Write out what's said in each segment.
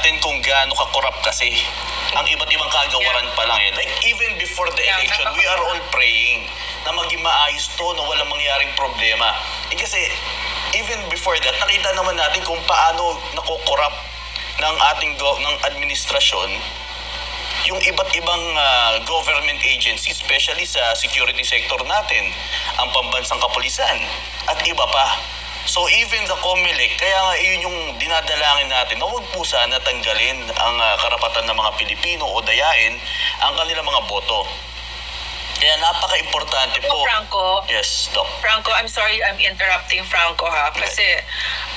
natin kung gaano ka-corrupt kasi ang iba't ibang kagawaran pa lang eh. Like even before the election, we are all praying na maging maayos to, na walang mangyaring problema. Eh kasi even before that, nakita naman natin kung paano nako-corrupt ng ating ng administrasyon yung iba't ibang government agencies, especially sa security sector natin, ang pambansang kapulisan at iba pa. So even the COMELEC, kaya nga yun yung dinadalangin natin na huwag po sana tanggalin ang karapatan ng mga Pilipino o dayain ang kanilang mga boto. Kaya napaka-importante po. Franco, Yes, Doc. Franco, I'm sorry I'm interrupting Franco ha. Kasi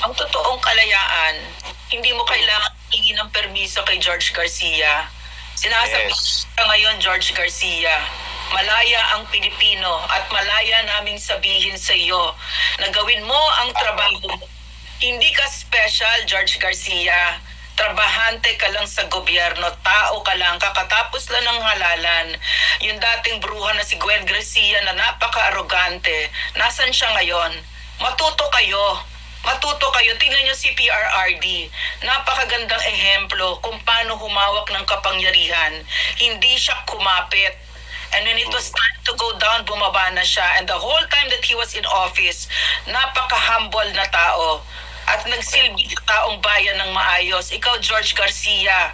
ang totoong kalayaan, hindi mo kailangan hingi ng permiso kay George Garcia. Sinasabi ka ngayon, George Garcia, malaya ang Pilipino at malaya naming sabihin sa iyo na gawin mo ang trabaho. Hindi ka special, George Garcia. Trabahante ka lang sa gobyerno, tao ka lang, kakatapos lang ng halalan. Yung dating bruha na si Gwen Garcia na napaka-arrogante, nasan siya ngayon? Matuto kayo. Matuto kayo. Tingnan nyo si PRRD. Napakagandang ehemplo kung paano humawak ng kapangyarihan. Hindi siya kumapit. And when it was time to go down, bumaba na siya. And the whole time that he was in office, napaka-humble na tao. At nagsilbi sa taong bayan ng maayos. Ikaw, George Garcia,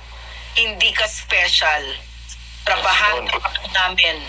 hindi ka special. Trabahan namin.